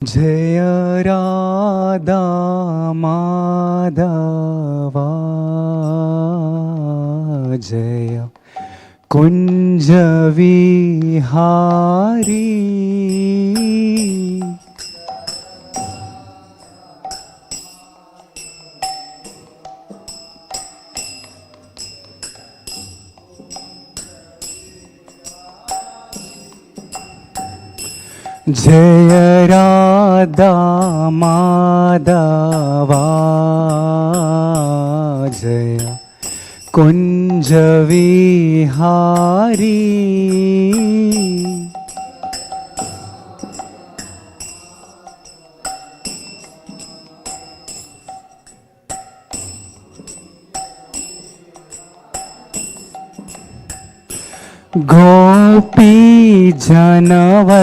जय राधा माधवा जय कुंज विहारी जय राधा माधवा जय कुंज विहारी गोपी जनवल्लभा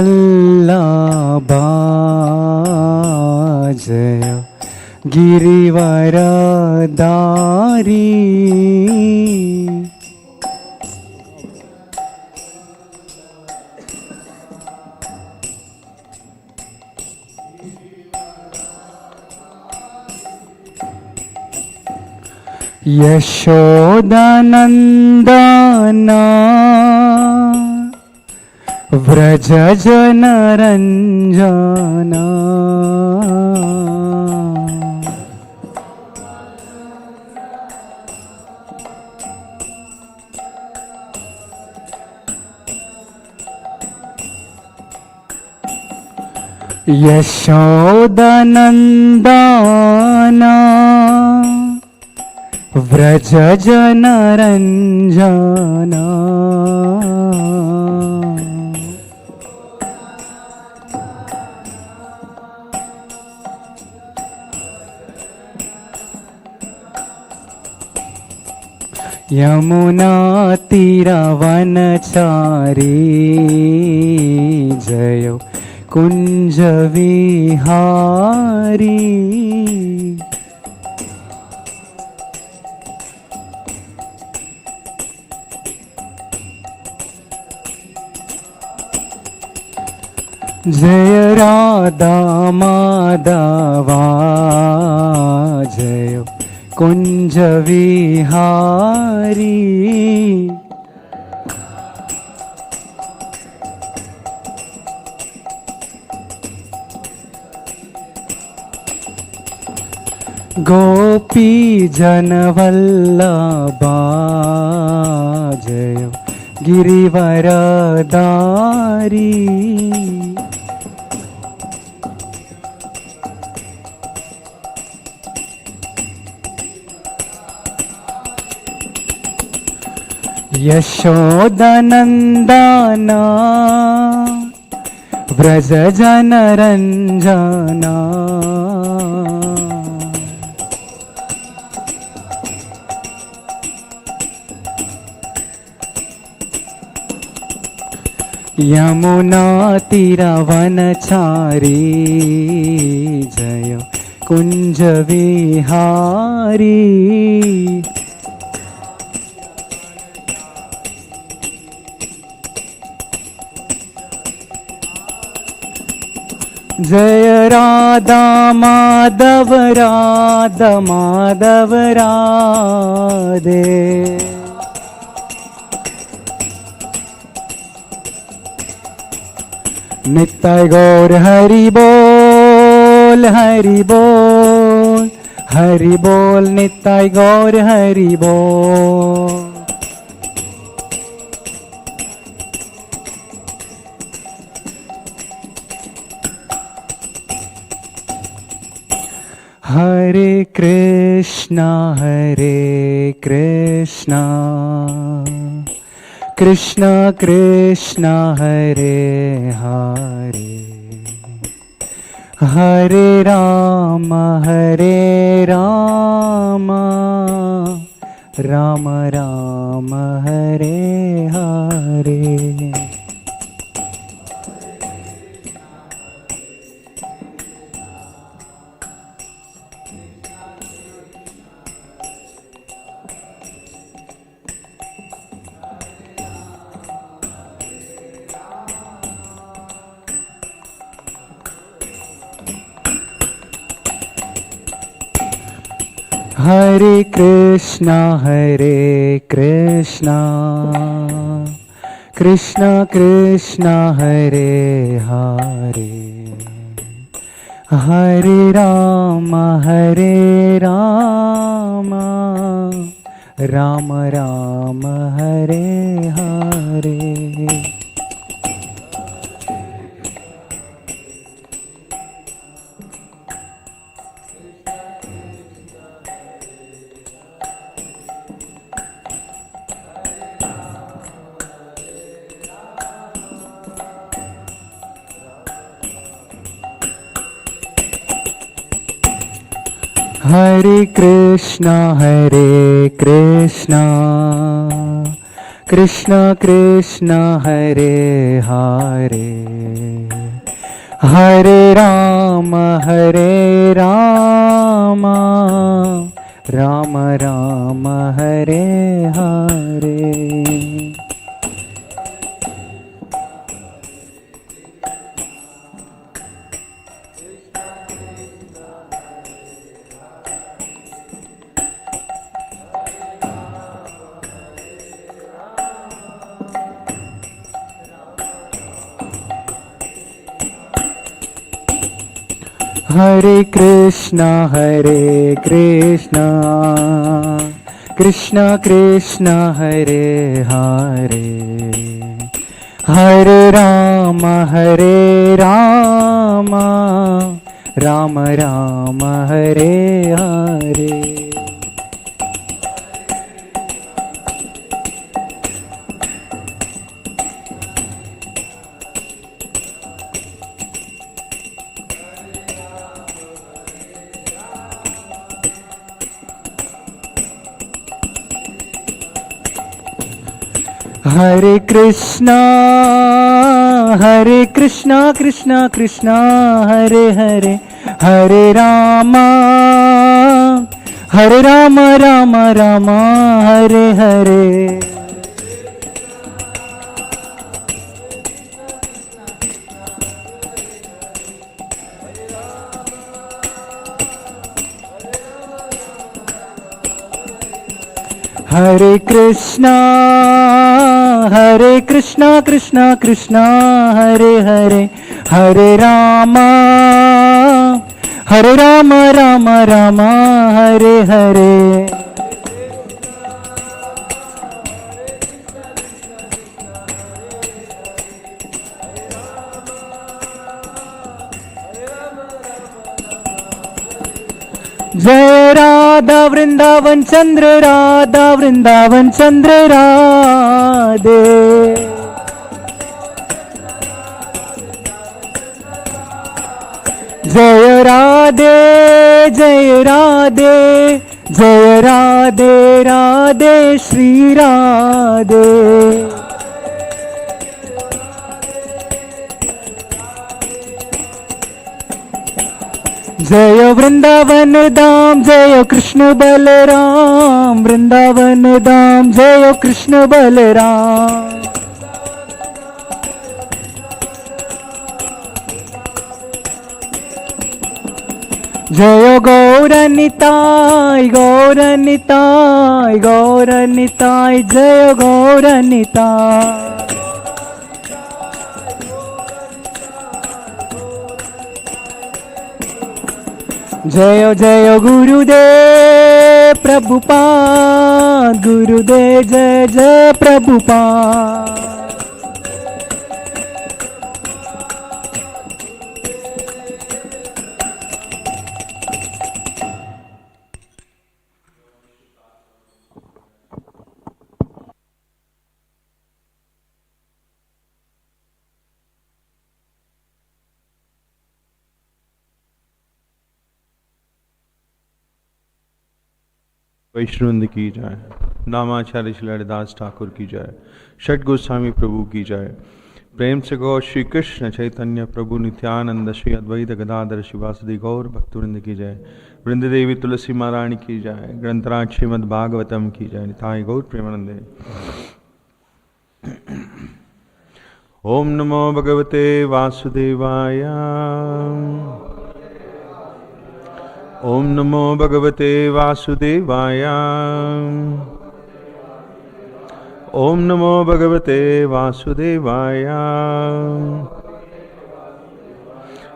जय गिरिवरधारी यशोदानंदना व्रज जनरंजना यशोदानंदना व्रज जनरंजना यमुना तीरवनचारी जय कुंज विहारी जय राधा माधवा जय कुंज विहारी गोपी जनवल्लभा जय गिरिवरधारी यशोदानंदना व्रज जनरंजना यमुना तीरवनचारी जय कुंज विहारी जय राधा माधव राधा माधव राधे नित्य गौर हरि बोल हरि बोल हरि बोल नित्य गौर हरि बोल हरे Krishna Krishna Krishna Hare Hare Hare Ram Ram Ram Hare Hare Hare Krishna, Krishna Krishna, Hare Hare, Hare Rama, Rama Rama, Hare Hare. Hare Krishna, Krishna Krishna, Hare Hare, Hare Rama, Rama Rama, Hare Hare. Hare Krishna, Krishna Krishna, Hare Hare, Hare Rama, Rama Rama, Hare Hare. Hare Krishna, Krishna Krishna, Hare Hare, Hare Rama, Rama Rama, Hare Hare. Hare Krishna, Krishna Krishna, Hare Hare, Hare Rama, Rama Rama, Hare Hare. जय राधा वृंदावन चंद्र राधा, वृंदावन चंद्र राधे। जय राधे जय राधे, जय राधे राधे श्री राधे। जय वृंदावन धाम, जय कृष्ण बलराम, वृंदावन धाम जय कृष्ण बलराम। जय गौरनिताय गौरनिताय गौरनिताय, जय गौरनिताय। जय जय गुरुदेव प्रभुपाद, गुरुदेव जय जय प्रभुपाद। वैष्णववृंद की जाए, नामाचार्य श्री हरिदास ठाकुर की जाए, षट गोस्वामी प्रभु की जाए। प्रेम से गौ श्री कृष्ण चैतन्य प्रभु नित्यानंद श्री अद्वैत गदाधर शिवासदि गौर भक्तवृंद की जाए। वृंद देवी तुलसी महारानी की जाए, ग्रंथराज श्रीमद् भागवतम की जाए। निताय गौर प्रेमानंदे। ओम नमो भगवते वासुदेवाय। Om Namo Bhagavate Vasudevaya. Om Namo Bhagavate Vasudevaya.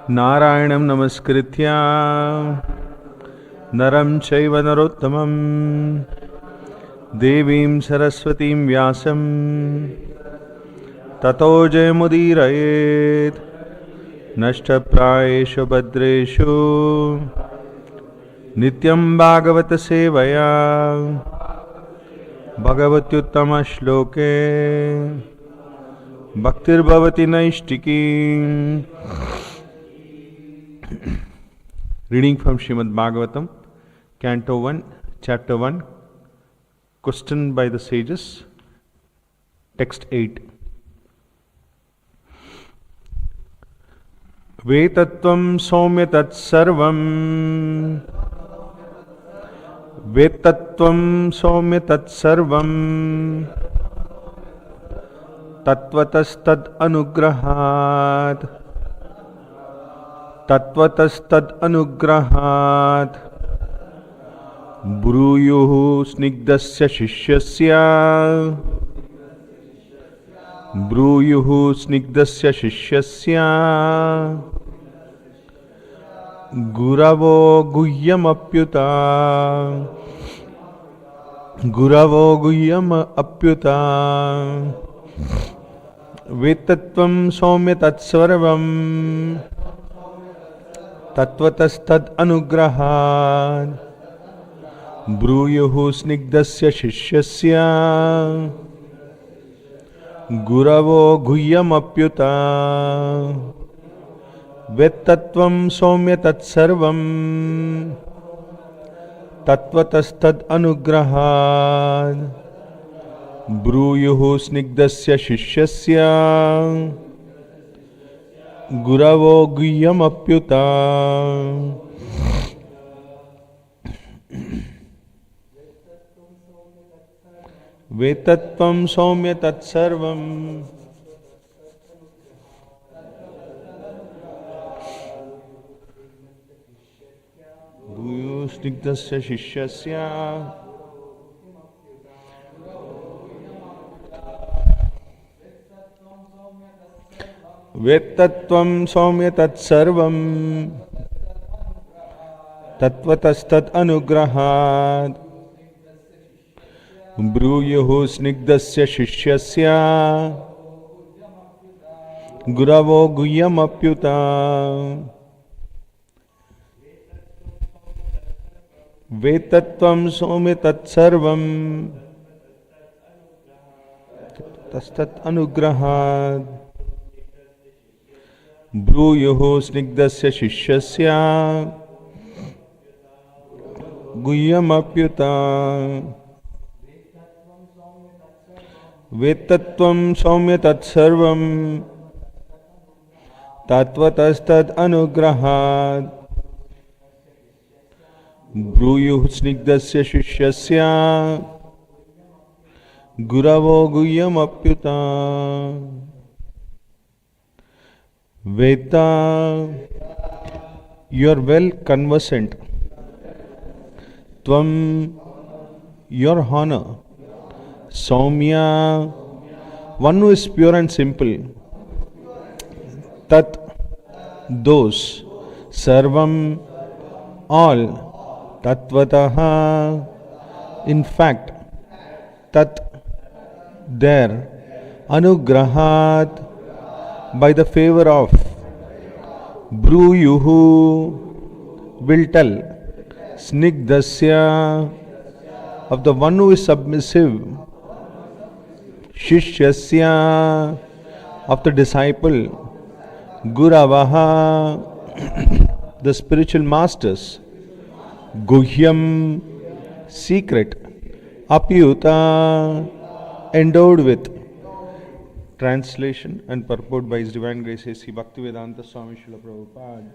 Narayanam Namaskritya Naram Chaiva Narottamam Devim Saraswatim Vyasam Tato Jayamudirayet Nashtaprayeshu Bhadreshu Nityam Bhagavata Sevaya Bhagavatyuttama Shloke Bhaktir Bhavati Naishtiki. Reading from Srimad Bhagavatam, Canto 1, Chapter 1, Question by the Sages, Text 8. Vetatvam somya tat sarvam. Vetatvam somya tat sarvam. Tatvatastad anugrahat. Tatvatastad anugrahat. Bruyuhu snigdasya shishyasya. Bruyuhu snigdasya shishyasya. Guravo guhyamapyuta. Guravo guhyamapyuta. Vetatvam somya tatsvarvam. Tatvatastad anugrahat. Bruyuhu snigdasya shishyasya. Guravo guhyamapyuta. Vetatvam somya tatsarvam. Tatvatastad anugrahat. Bruyuhu snigdasya shishyasya. Guravo guhyamapyuta. Vetatvam somya tatsarvam. Bruyuhu snigdasya shishyasya. Vetatvam somya tatsarvam. Tatvatastad anugrahat. Bruyuhu snigdasya shishyasya. Guravo guhyamapyuta. Vetatvam somya tatsarvam. Tatvatastad anugrahat. Bruyuhu snigdasya shishyasya. Guhyamapyuta. Vetatvam somya tatsarvam. Tatvatastad anugrahat. Bruyuhu snigdasya shishyasya. Guravo guhyamapyuta. Veta, you are well conversant. Tvam, your honor. Saumya, one who is pure and simple. Tat, those. Sarvam, all. Tatvataha, in fact. Tat, there. Anugrahat, by the favor of. Bruyuhu, will tell. Snigdasya, of the one who is submissive. Shishyasya, of the disciple. Guravaha, the spiritual masters. Guhyam, secret. Apyuta, endowed with. Translation and purport by His Divine Grace Sri Bhaktivedanta Swami Srila Prabhupada.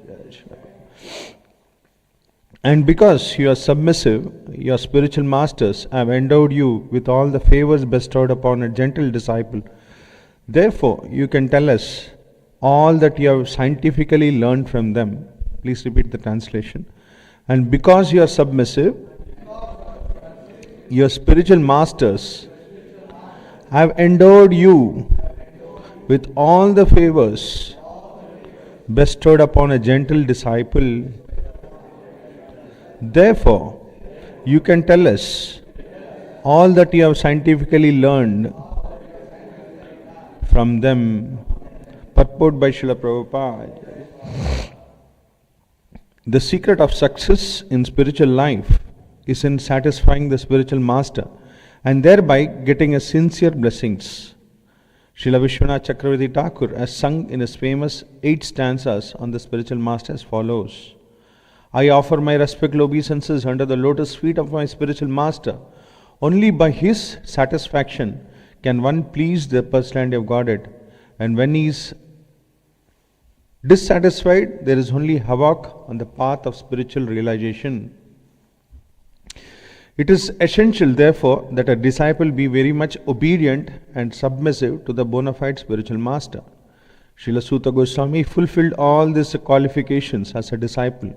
And because you are submissive, your spiritual masters have endowed you with all the favors bestowed upon a gentle disciple. Therefore, you can tell us all that you have scientifically learned from them. Please repeat the translation. And because you are submissive, your spiritual masters have endowed you with all the favors bestowed upon a gentle disciple. Therefore, you can tell us all that you have scientifically learned from them. Purport by Srila Prabhupada. The secret of success in spiritual life is in satisfying the spiritual master and thereby getting a sincere blessings. Srila Vishwanath Chakravarti Thakur has sung in his famous 8 stanzas on the spiritual master as follows. I offer my respectful obeisances under the lotus feet of my spiritual master. Only by his satisfaction can one please the personality of Godhead. And when he is dissatisfied, there is only havoc on the path of spiritual realization. It is essential, therefore, that a disciple be very much obedient and submissive to the bona fide spiritual master. Srila Suta Goswami fulfilled all these qualifications as a disciple,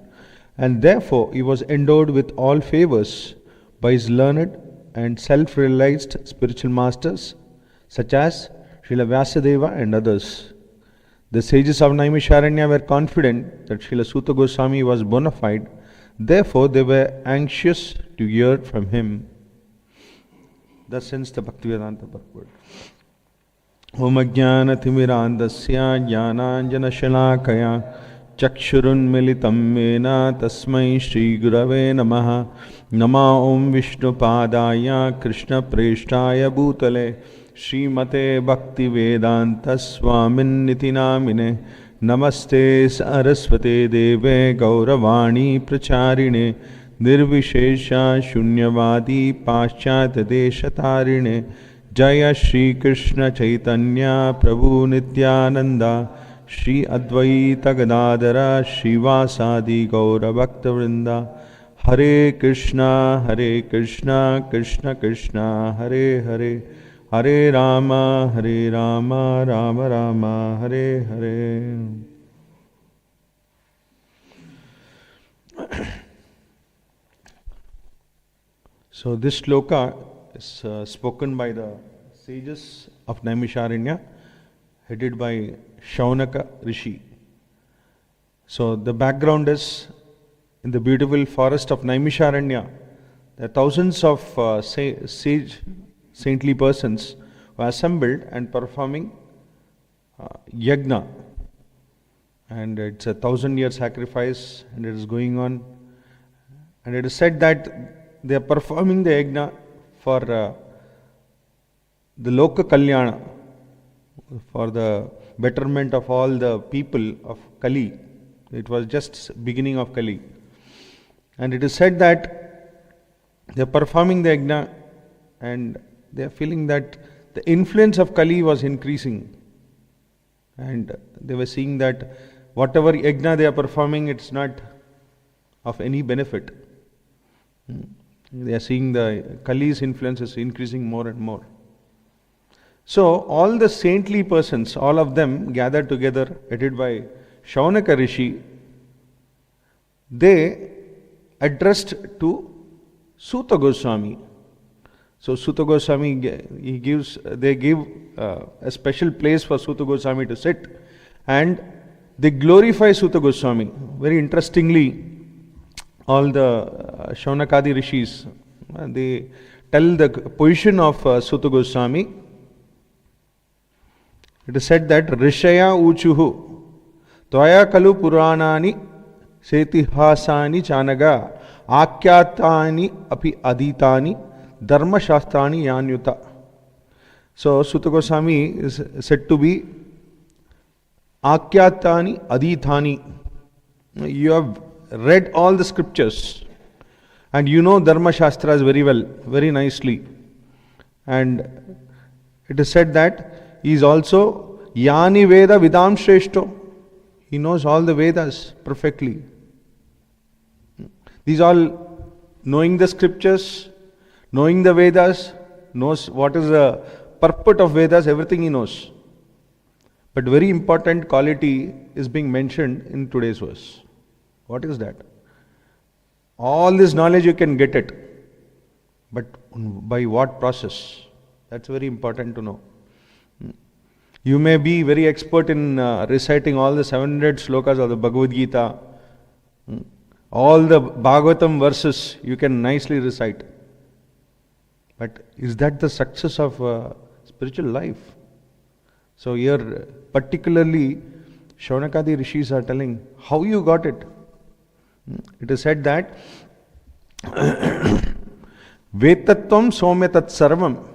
and therefore he was endowed with all favors by his learned and self-realized spiritual masters, such as Srila Vyasadeva and others. The sages of Naimisharanya were confident that Srila Suta Goswami was bona fide. Therefore, they were anxious to hear from him. Thus ends the Bhaktivedanta purport. Om Ajnana Timirandasya Jnananjana Shalakaya Chakshurun Militam Mena Tasmai Shri Gurave Namaha Nama Om Vishnu Padaya Krishna Preshtaya Bhutale Srimate Bhaktivedanta Swamin Niti Namine Namaste Saraswate Deve Gauravani Pracharine Nirvishesha Shunyavadi Paschat Deshatarine Jaya Shri Krishna Chaitanya Prabhu Nityananda Shri Advaita Gadadara Shivasadi Gaura Bhakta Vrinda Hare Krishna Krishna Krishna Hare Hare Hare Rama Rama Rama Hare Hare. So this shloka is spoken by the sages of Naimisharanya, headed by Shaunaka Rishi. So the background is in the beautiful forest of Naimisharanya. There are thousands of sage, saintly persons who are assembled and performing yajna. And it's a 1,000-year sacrifice, and it is going on. And it is said that they are performing the yajna for the Loka Kalyana, for the betterment of all the people of Kali. It was just beginning of Kali. And it is said that they are performing the yajna and they are feeling that the influence of Kali was increasing. And they were seeing that whatever yajna they are performing, it's not of any benefit. They are seeing the Kali's influence is increasing more and more. So all the saintly persons, all of them gathered together, headed by Shaunaka Rishi, they addressed to Suta Goswami. So Suta Goswami, they give a special place for Suta Goswami to sit, and they glorify Suta Goswami. Very interestingly, all the Shaunakadi Rishis, they tell the position of Suta Goswami. It is said that Rishaya Uchuhu Tvaya Kalu Puranani Setihasani Chanaga Akyatani Api Aditani Dharma Shastrani Yanyuta. So Suta Goswami is said to be Akyatani Adithani. You have read all the scriptures and you know Dharma Shastras very well, very nicely. And it is said that he is also Yani Veda Vidam Shreshto. He knows all the Vedas perfectly. These all knowing the scriptures, knowing the Vedas, knows what is the purport of Vedas, everything he knows. But very important quality is being mentioned in today's verse. What is that? All this knowledge you can get it. But by what process? That's very important to know. You may be very expert in reciting all the 700 slokas of the Bhagavad Gita. All the Bhagavatam verses you can nicely recite. But is that the success of spiritual life? So here particularly Shaunakadi rishis are telling how you got it. It is said that Vetatvam Somyatat Sarvam.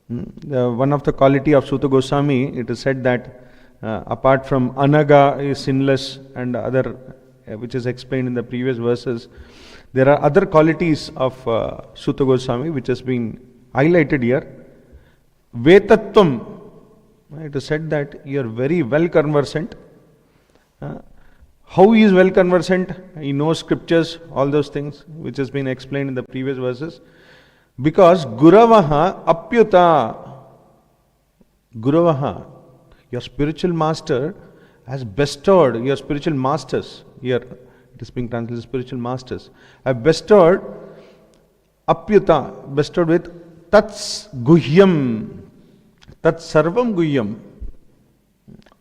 One of the quality of Suta Goswami, it is said that apart from Anaga is sinless and other which is explained in the previous verses, there are other qualities of Suta Goswami which has been highlighted here. Vetatvam, it is said that you are very well conversant. How he is well conversant? He knows scriptures, all those things which has been explained in the previous verses. Because Guravaha Apyuta, Guravaha, your spiritual master has bestowed, your spiritual masters, here it is being translated spiritual masters, have bestowed Apyuta, bestowed with Tats Guhyam, Tats Sarvam Guhyam,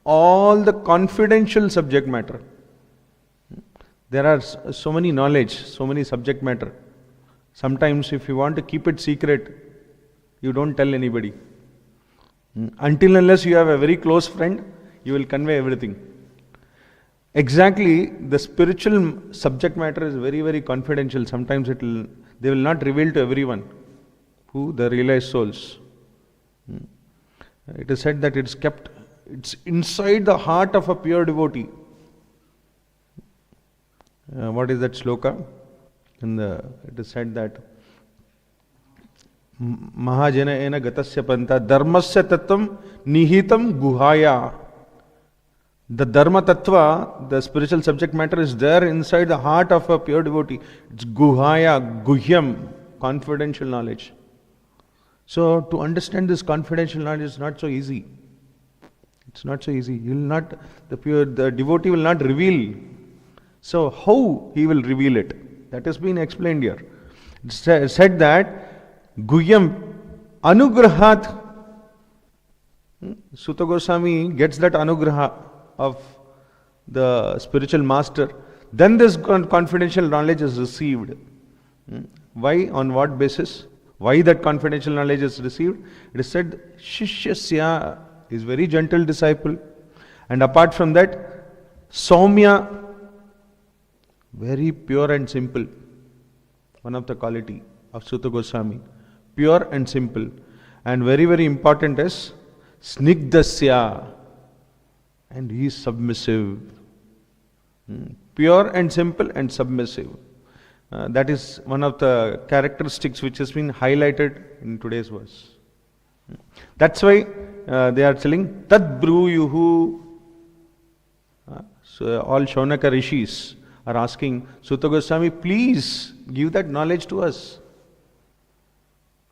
all the confidential subject matter. There are so many knowledge, so many subject matter. Sometimes if you want to keep it secret, you don't tell anybody. Until unless you have a very close friend, you will convey everything. Exactly, the spiritual subject matter is very, very confidential. Sometimes they will not reveal to everyone who the realized souls. It is said that it's kept, it's inside the heart of a pure devotee. What is that sloka? It is said that Mahajana ena gatasya panta dharmasya tattvam nihitam guhaya. The dharma tattva, the spiritual subject matter is there inside the heart of a pure devotee. It's guhaya, guhyam, confidential knowledge. So to understand this confidential knowledge is not so easy. It's not so easy. The devotee will not reveal. So how he will reveal it? That has been explained here. It said that Guhyam Anugrahat, Suta Goswami gets that Anugraha of the spiritual master. Then this confidential knowledge is received. Why? On what basis? Why that confidential knowledge is received? It is said Shishyasya is very gentle disciple. And apart from that, Saumya, very pure and simple. One of the quality of Suta Goswami. Pure and simple. And very, very important is Snigdasya. And he is submissive. Pure and simple and submissive. That is one of the characteristics which has been highlighted in today's verse. That's why they are telling Tad Bruyuhu. So all Shaunaka rishis are asking Suta Goswami, please give that knowledge to us.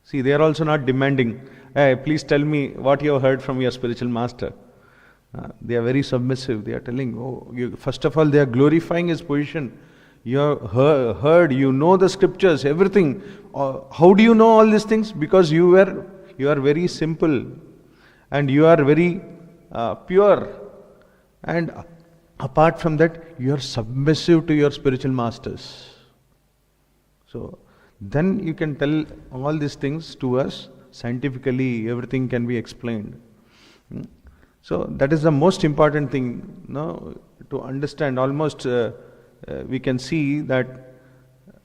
See, they are also not demanding, hey, please tell me what you have heard from your spiritual master. They are very submissive. They are telling, first of all, they are glorifying his position. You have heard, you know the scriptures, everything. How do you know all these things? Because you are very simple and you are very pure. And apart from that, you are submissive to your spiritual masters. So then you can tell all these things to us scientifically, everything can be explained. So that is the most important thing, to understand. Almost we can see that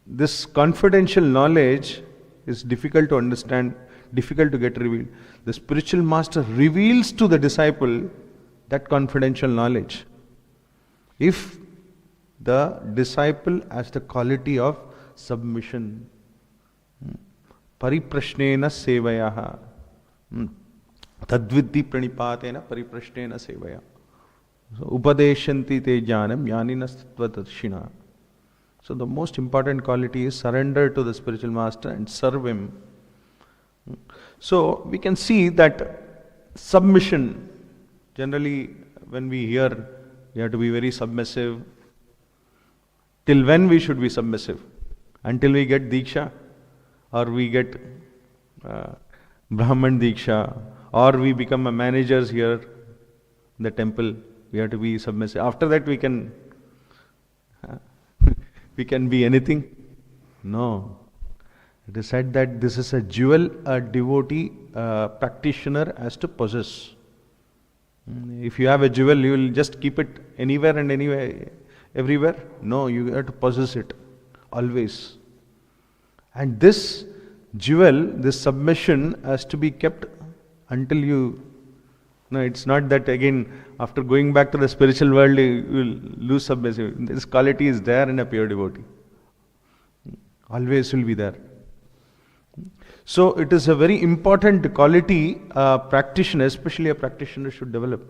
this confidential knowledge is difficult to understand, difficult to get revealed. The spiritual master reveals to the disciple that confidential knowledge. If the disciple has the quality of submission, pariprashnena sevayaha, tadvidhi pranipatena pariprashnena sevaya. So, upadeshanti te jnanam jnaninas. So the most important quality is surrender to the spiritual master and serve him. So we can see that submission, generally when we hear you have to be very submissive. Till when we should be submissive? Until we get Diksha, or we get Brahman Diksha, or we become a managers here in the temple, we have to be submissive. After that we can we can be anything. No. It is said that this is a jewel a devotee practitioner has to possess. If you have a jewel, you will just keep it anywhere and anywhere, everywhere. No, you have to possess it always. And this jewel, this submission has to be kept until you. No, it's not that again after going back to the spiritual world you will lose submissive. This quality is there in a pure devotee. Always will be there. So it is a very important quality a practitioner, especially a practitioner, should develop.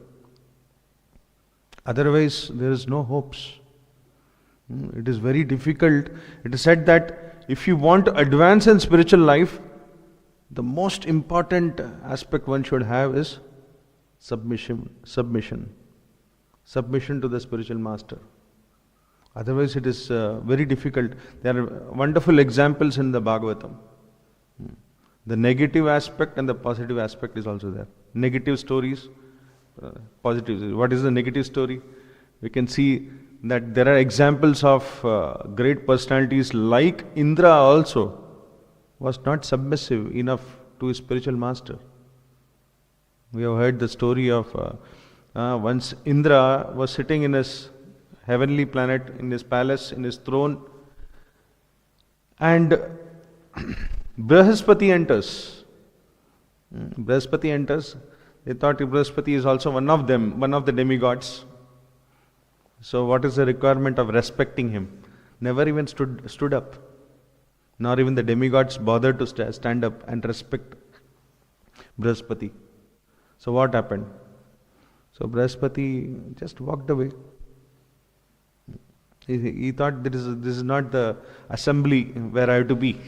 Otherwise, there is no hopes. It is very difficult. It is said that if you want to advance in spiritual life, the most important aspect one should have is submission to the spiritual master. Otherwise, it is very difficult. There are wonderful examples in the Bhagavatam. The negative aspect and the positive aspect is also there. Negative stories, positive. What is the negative story? We can see that there are examples of great personalities like Indra also was not submissive enough to his spiritual master. We have heard the story of once Indra was sitting in his heavenly planet, in his palace, in his throne, and Brihaspati enters. Brihaspati enters. They thought Brihaspati is also one of them, one of the demigods. So what is the requirement of respecting him? Never even stood up. Nor even the demigods bothered to stand up and respect Brihaspati. So what happened? So Brihaspati just walked away. He thought this is not the assembly where I have to be.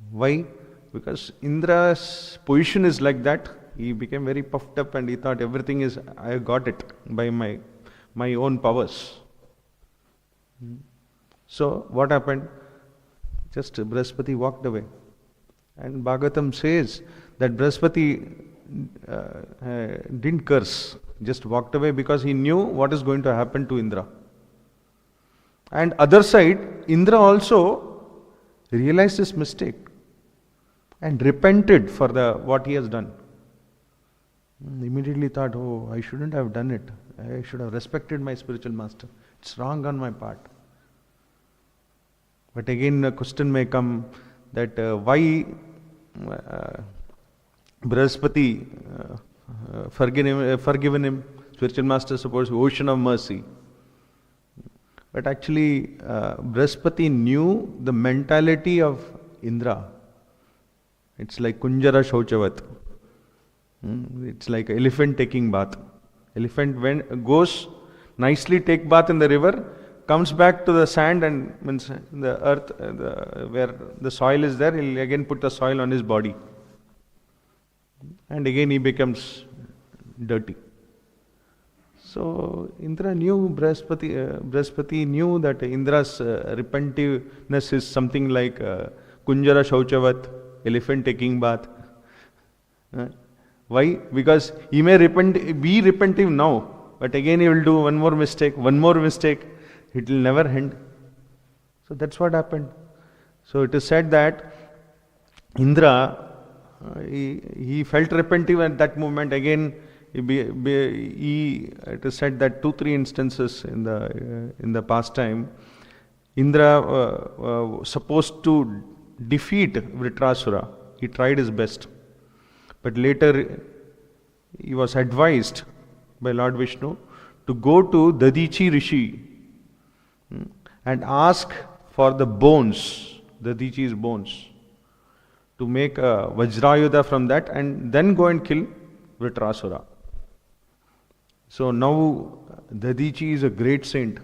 Why? Because Indra's position is like that. He became very puffed up and he thought everything is, I got it by my own powers. So what happened? Just Brihaspati walked away. And Bhagavatam says that Brihaspati didn't curse, just walked away because he knew what is going to happen to Indra. And other side, Indra also realized his mistake and repented for what he has done. Immediately thought, oh, I shouldn't have done it. I should have respected my spiritual master. It's wrong on my part. But again, a question may come that why Brihaspati forgiven him. Spiritual master supposed ocean of mercy. But actually, Brihaspati knew the mentality of Indra. It's like Kunjara Shauchavat. It's like elephant taking bath. Elephant goes nicely take bath in the river, comes back to the sand and means the earth where the soil is there, he'll again put the soil on his body. And again he becomes dirty. So Indra knew, Brihaspati knew that Indra's repentitiveness is something like Kunjara Shauchavat, elephant taking bath. Why? Because he may be repentive now, but again he will do one more mistake, it will never end. So that's what happened. So it is said that Indra, he felt repentive at that moment. Again, it is said that 2-3 instances in the past time, Indra supposed to defeat Vritrasura. He tried his best. But later he was advised by Lord Vishnu to go to Dadichi Rishi and ask for the bones, Dadichi's bones, to make a Vajrayudha from that and then go and kill Vritrasura. So now Dadichi is a great saint.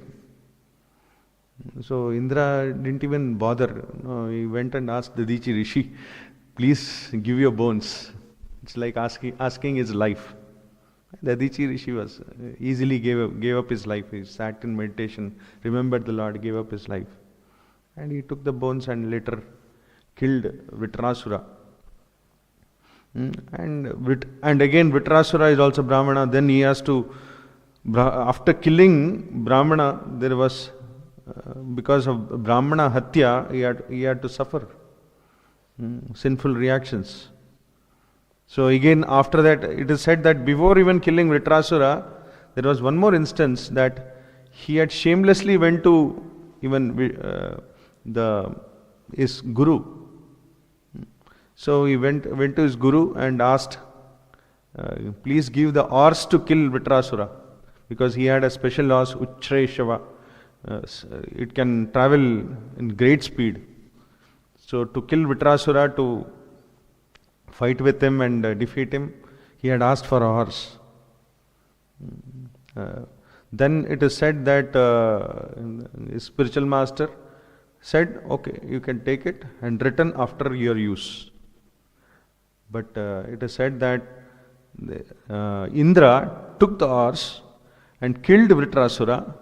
So Indra didn't even bother. No, he went and asked Dadichi Rishi, please give your bones. It's like asking his life. Dadichi Rishi was easily gave up his life. He sat in meditation, remembered the Lord, gave up his life. And he took the bones and later killed Vitrasura. And again Vitrasura is also Brahmana. Then he has to, after killing Brahmana, there was, because of Brahmana Hatya, he had to suffer sinful reactions. So again, after that, it is said that before even killing Vitrasura, there was one more instance that he had shamelessly went to even his guru. So he went to his guru and asked, please give the horse to kill Vitrasura, because he had a special horse, Uchreshava. It can travel in great speed. So to kill Vitrasura, to fight with him and defeat him, he had asked for a horse. Then it is said that his spiritual master said, okay, you can take it and return after your use. But it is said that Indra took the horse and killed Vitrasura,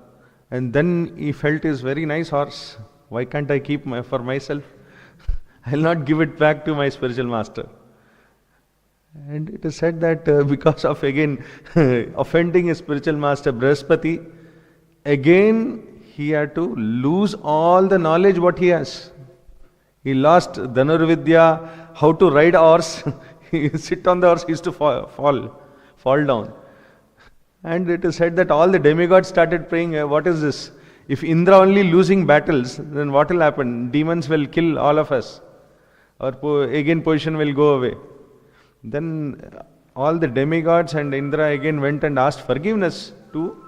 and then he felt his very nice horse. Why can't I keep for myself? I will not give it back to my spiritual master. And it is said that because of again offending his spiritual master Brihaspati, again he had to lose all the knowledge what he has. He lost Dhanurvidya, how to ride a horse. He sit on the horse, he used to fall down. And it is said that all the demigods started praying, what is this? If Indra only losing battles, then what will happen? Demons will kill all of us. Our again position will go away. Then all the demigods and Indra again went and asked forgiveness to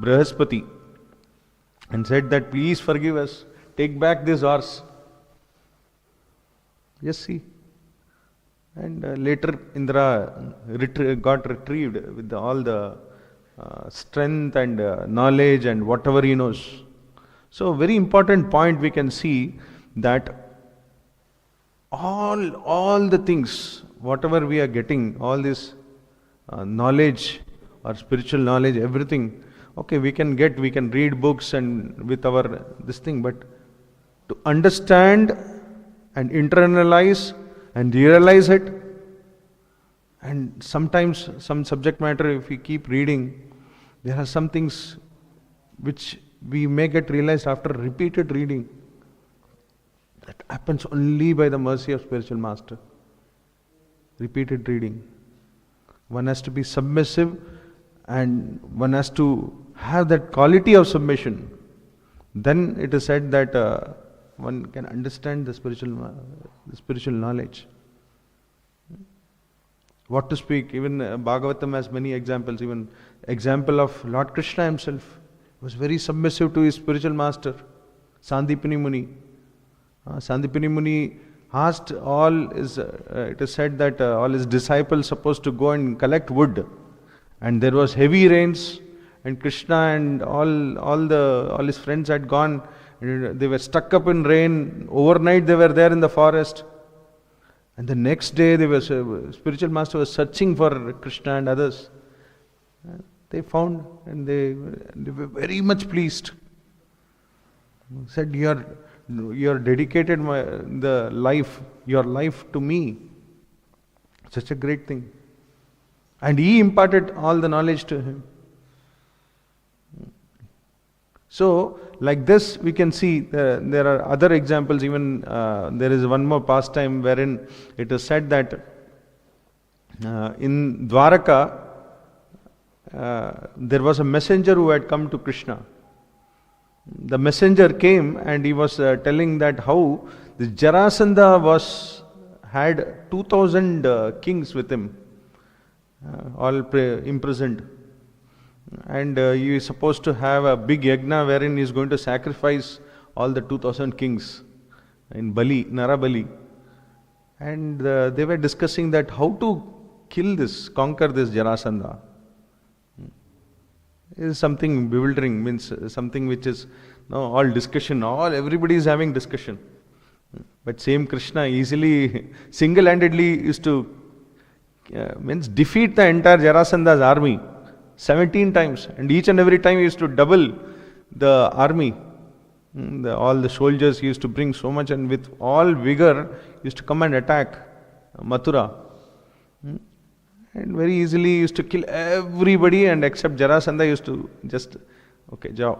Brihaspati and said that please forgive us, take back this horse. Yes, see. And later Indra got retrieved with all the strength and knowledge and whatever he knows. So very important point we can see that all the things, whatever we are getting, all this knowledge or spiritual knowledge, everything, okay, we can read books and with our this thing, but to understand and internalize and realize it, and sometimes some subject matter, if we keep reading, there are some things which we may get realized after repeated reading. That happens only by the mercy of spiritual master. Repeated reading. One has to be submissive and one has to have that quality of submission. Then it is said that one can understand the spiritual knowledge. What to speak, even Bhagavatam has many examples. Even example of Lord Krishna himself was very submissive to his spiritual master, Sandipani Muni. Sandipani Muni asked it is said that all his disciples supposed to go and collect wood, and there was heavy rains, and Krishna and all his friends had gone, and they were stuck up in rain. Overnight they were there in the forest, and the next day spiritual master was searching for Krishna and others. They found, and they were very much pleased. Said, you are dedicated your life to me. Such a great thing. And he imparted all the knowledge to him. So, like this, we can see there are other examples. Even there is one more pastime wherein it is said that in Dwaraka, there was a messenger who had come to Krishna. The messenger came and he was telling that how the Jarasandha had 2,000 kings with him, all imprisoned. And he is supposed to have a big yajna wherein he is going to sacrifice all the 2,000 kings in Bali, Narabali. And they were discussing that how to conquer this Jarasandha. It is something bewildering, means something which is all discussion, everybody is having discussion. But same Krishna easily, single-handedly used to defeat the entire Jarasandha's army 17 times, and each and every time he used to double the army. All the soldiers used to bring so much, and with all vigor used to come and attack Mathura. And very easily used to kill everybody, and except Jarasandha used to just, okay, jao.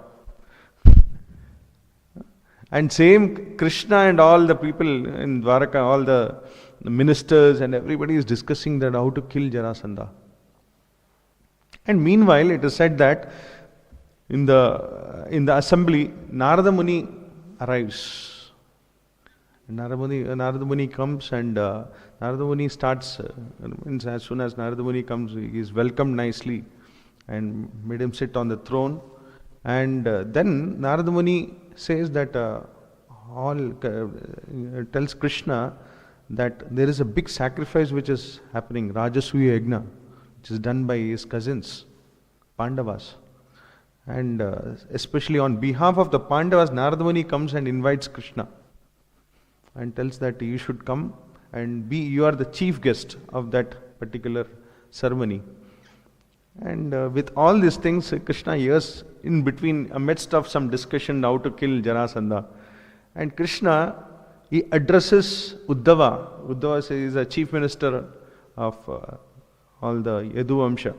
And same Krishna and all the people in Dwaraka, all the ministers and everybody is discussing that how to kill Jarasandha. And meanwhile, it is said that in the assembly, Narada Muni arrives. Narada Muni comes, and Narada Muni starts, as soon as Narada Muni comes, he is welcomed nicely and made him sit on the throne. And then Narada Muni says that tells Krishna that there is a big sacrifice which is happening, Rajasuya Yajna, which is done by his cousins, Pandavas. And especially on behalf of the Pandavas, Narada Muni comes and invites Krishna and tells that you should come and you are the chief guest of that particular ceremony. And with all these things, Krishna hears in between, amidst of some discussion how to kill Jarasandha. And Krishna, he addresses Uddhava. Uddhava is a chief minister of all the Yadu Vamsha.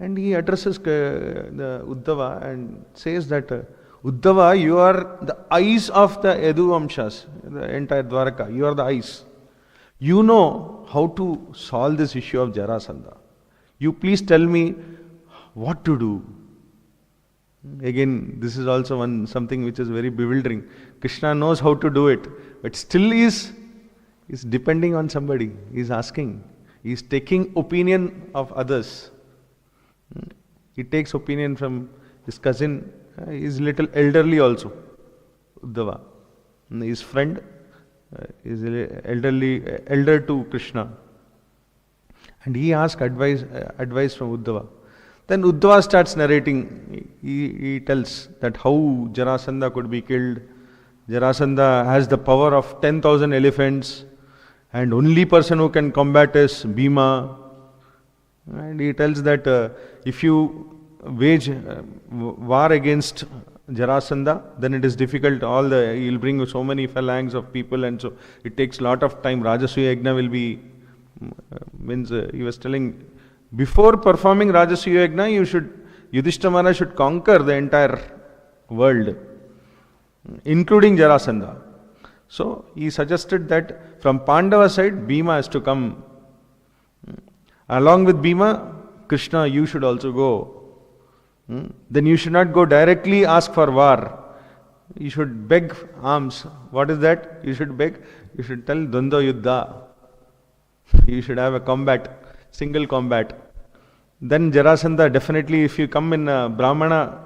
And he addresses the Uddhava and says that Uddhava, you are the eyes of the Yadu Vamshas, the entire Dwaraka. You are the eyes. You know how to solve this issue of Jarasandha. You please tell me what to do. Again, this is also something which is very bewildering. Krishna knows how to do it, but still is depending on somebody. He is asking. He is taking opinion of others. He takes opinion from his cousin. He is little elderly also, Uddhava. His friend is elder to Krishna. And he asks advice from Uddhava. Then Uddhava starts narrating. He tells that how Jarasandha could be killed. Jarasandha has the power of 10,000 elephants, and only person who can combat is Bhima. And he tells that if you wage war against Jarasandha, then it is difficult. He will bring so many phalanx of people, and so it takes a lot of time. Rajasuya Yajna will be he was telling, before performing Rajasuya Yajna, Yudhishthira Maharaj should conquer the entire world, including Jarasandha. So he suggested that from Pandava side, Bhima has to come. Along with Bhima, Krishna, you should also go. Then you should not go directly ask for war. You should beg arms. What is that? You should beg. You should tell Dvandva Yuddha. You should have a combat, single combat. Then Jarasandha, definitely if you come in a Brahmana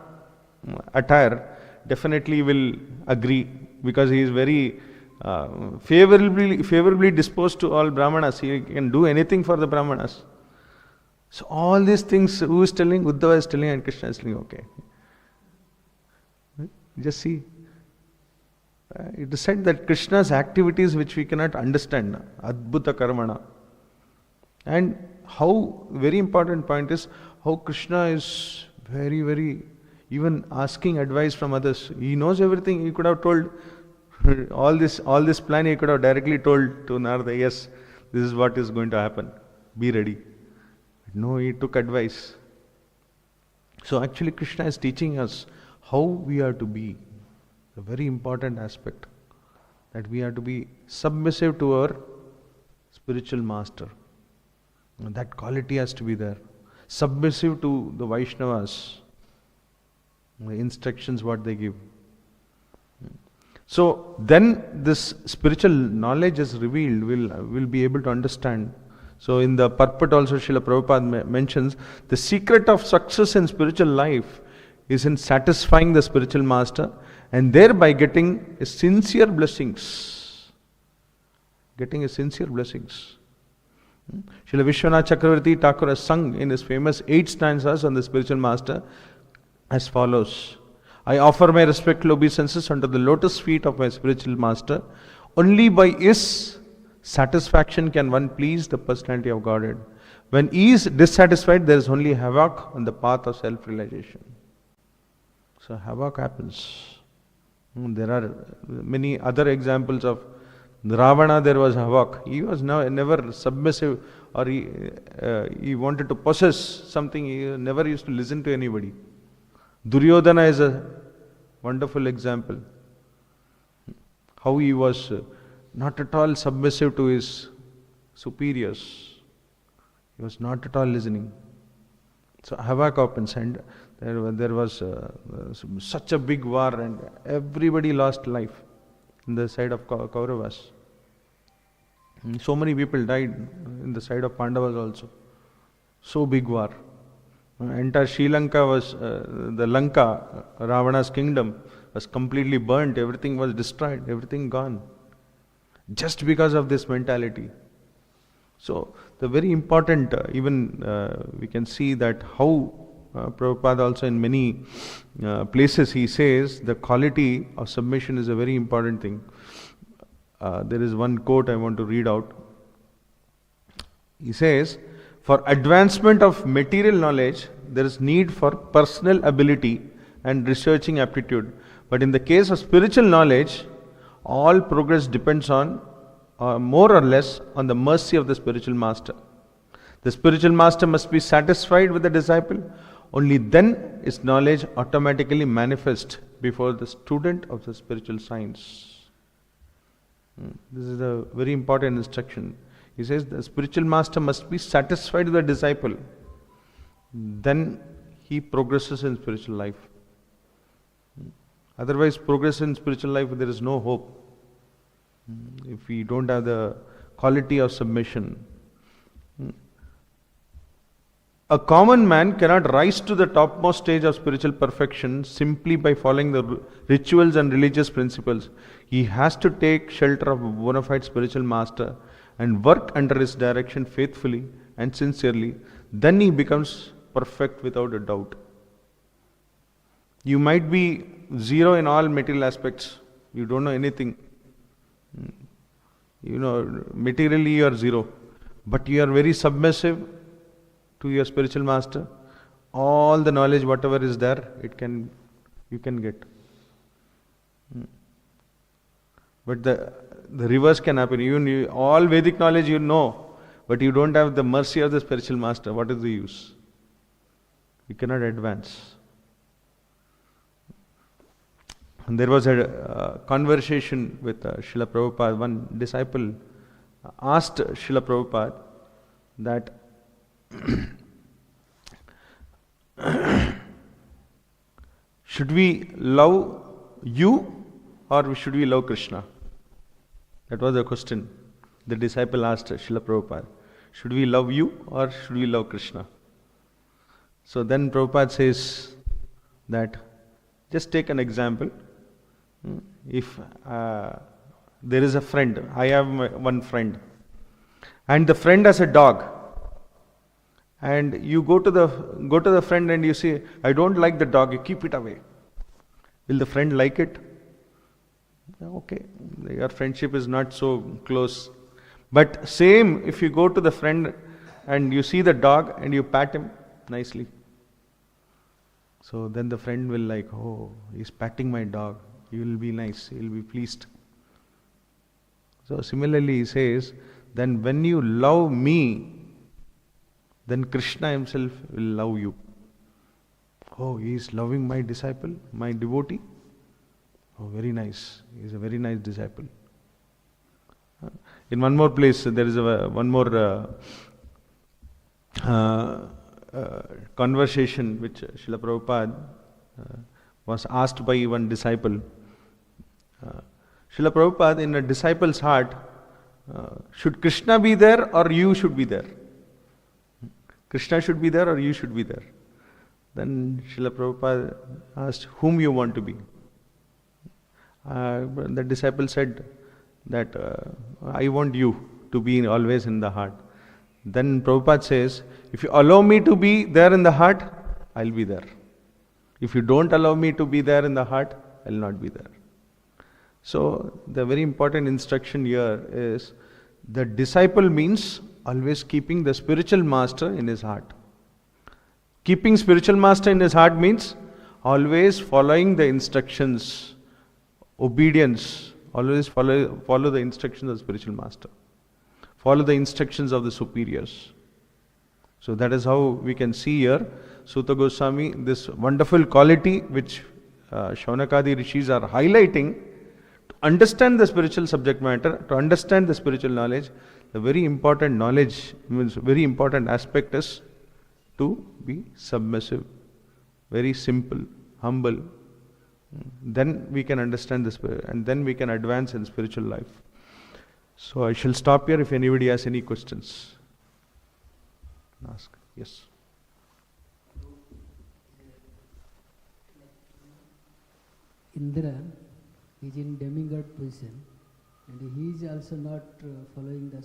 attire, definitely will agree, because he is very favorably disposed to all Brahmanas. He can do anything for the Brahmanas. So all these things, who is telling? Uddhava is telling, and Krishna is telling, okay. Just see. It is said that Krishna's activities which we cannot understand, Adbhuta Karmana. And how, very important point is, how Krishna is very, very, even asking advice from others. He knows everything. He could have told all this plan, he could have directly told to Narada, yes, this is what is going to happen. Be ready. No, he took advice. So actually Krishna is teaching us how we are to be. A very important aspect. That we are to be submissive to our spiritual master. And that quality has to be there. Submissive to the Vaishnavas. The instructions what they give. So then this spiritual knowledge is revealed. We'll be able to understand. So in the purport also Srila Prabhupada mentions, the secret of success in spiritual life is in satisfying the spiritual master and thereby getting a sincere blessings. Getting a sincere blessings. Srila Vishwanath Chakravarti Thakur has sung in his famous 8 stanzas on the spiritual master as follows. I offer my respectful obeisances under the lotus feet of my spiritual master. Only by his satisfaction can one please the personality of Godhead. When he is dissatisfied, there is only havoc on the path of self-realization. So havoc happens. There are many other examples of Ravana. There was Havak. He was never submissive, or he wanted to possess something. He never used to listen to anybody. Duryodhana is a wonderful example. How he was not at all submissive to his superiors. He was not at all listening. So Havak happens, and there was such a big war, and everybody lost life in the side of Kauravas. So many people died in the side of Pandavas also. So big war. Entire Sri Lanka was, the Lanka, Ravana's kingdom, was completely burnt. Everything was destroyed, everything gone. Just because of this mentality. So the very important, we can see that how Prabhupada also in many places he says the quality of submission is a very important thing. There is one quote I want to read out. He says, for advancement of material knowledge, there is need for personal ability and researching aptitude. But in the case of spiritual knowledge, all progress depends on, more or less, on the mercy of the spiritual master. The spiritual master must be satisfied with the disciple. Only then is knowledge automatically manifest before the student of the spiritual science. This is a very important instruction. He says the spiritual master must be satisfied with the disciple. Then he progresses in spiritual life. Otherwise, progress in spiritual life, there is no hope. If we don't have the quality of submission. A common man cannot rise to the topmost stage of spiritual perfection simply by following the rituals and religious principles. He has to take shelter of a bona fide spiritual master and work under his direction faithfully and sincerely. Then he becomes perfect without a doubt. You might be zero in all material aspects. You don't know anything. Materially you are zero. But you are very submissive to your spiritual master. All the knowledge, whatever is there, you can get. But the reverse can happen. Even all Vedic knowledge you know, but you don't have the mercy of the spiritual master. What is the use? You cannot advance. And there was a conversation with Srila Prabhupada. One disciple asked Srila Prabhupada that should we love you or should we love Krishna? That was the question the disciple asked Srila Prabhupada. Should we love you or should we love Krishna? So then Prabhupada says that, just take an example. If there is a friend, I have one friend, and the friend has a dog, and you go to the friend and you say, I don't like the dog, you keep it away. Will the friend like it? Okay, your friendship is not so close. But same, if you go to the friend and you see the dog and you pat him nicely, so then the friend will like, oh, he's patting my dog. He will be nice, he will be pleased. So similarly he says, then when you love me, then Krishna himself will love you. Oh, he is loving my disciple, my devotee. Oh, very nice. He is a very nice disciple. In one more place, there is one more conversation which Srila Prabhupada was asked by one disciple. Srila Prabhupada, in a disciple's heart, should Krishna be there or you should be there? Krishna should be there or you should be there? Then Srila Prabhupada asked, whom you want to be? The disciple said that I want you to be always in the heart. Then Prabhupada says, if you allow me to be there in the heart, I'll be there. If you don't allow me to be there in the heart, I'll not be there. So the very important instruction here is the disciple means always keeping the spiritual master in his heart. Keeping spiritual master in his heart means always following the instructions obedience. Always follow the instructions of the spiritual master. Follow the instructions of the superiors. So that is how we can see here, Suta Goswami, this wonderful quality which Shaunakadi rishis are highlighting. To understand the spiritual subject matter, to understand the spiritual knowledge, the very important knowledge, means very important aspect is to be submissive, very simple, humble. Then we can understand this, and then we can advance in spiritual life. So I shall stop here. If anybody has any questions, ask. Yes. Indra is in demigod position, and he is also not following the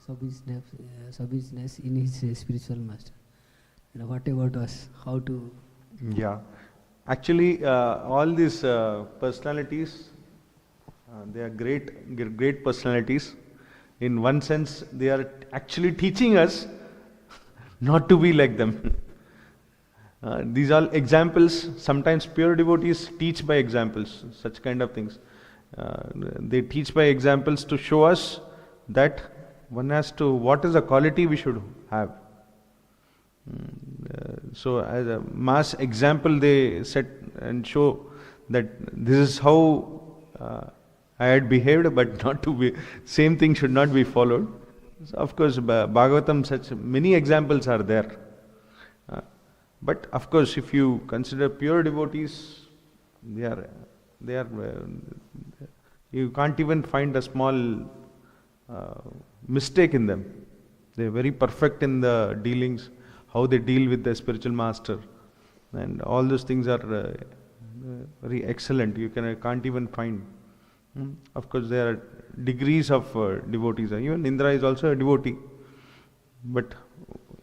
submissiveness in his spiritual master. And what about us? How to? Yeah. Actually, all these personalities, they are great personalities. In one sense, they are actually teaching us not to be like them. These are examples. Sometimes pure devotees teach by examples, such kind of things. They teach by examples to show us that one has to, what is the quality we should have. So as a mass example they set and show that this is how I had behaved, but not to be, same thing should not be followed. So of course Bhagavatam, such many examples are there. But of course if you consider pure devotees, they are you can't even find a small mistake in them. They are very perfect in the dealings, how they deal with the spiritual master, and all those things are very excellent. You can't even find. Of course, there are degrees of devotees. Even Indra is also a devotee, but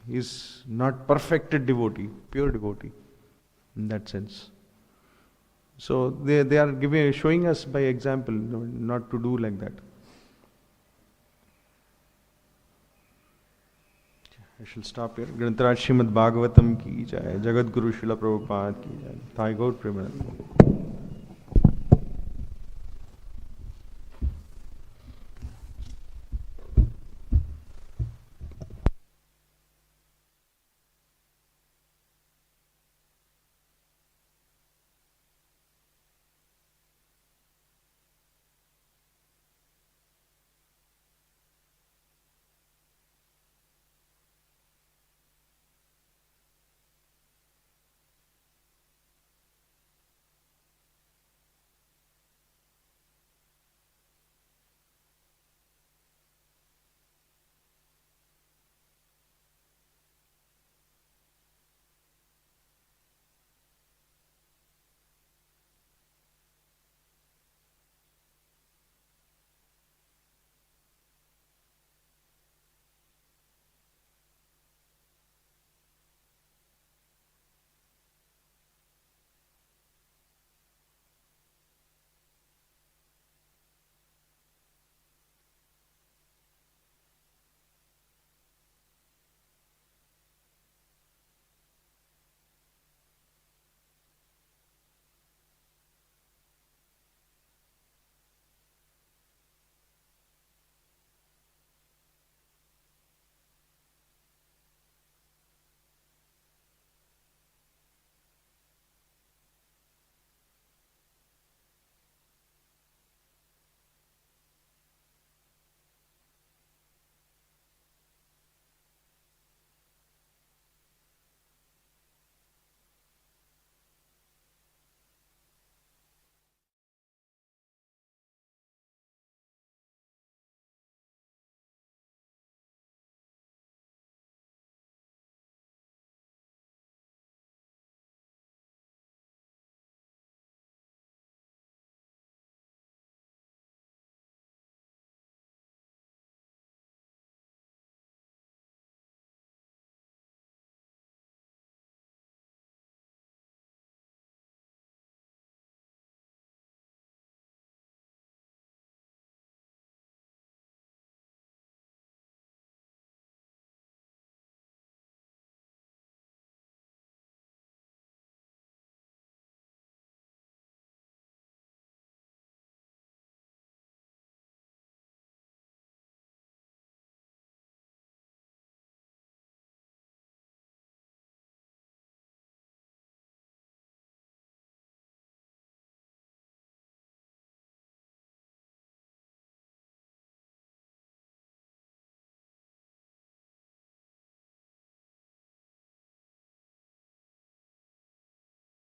he is not perfected devotee, pure devotee, in that sense. So they are showing us by example not to do like that. I shall stop here. Grantaraj Srimad Bhagavatam ki jai, Jagat Guru Srila Prabhupada ki jai. Thai Gaur Premanand.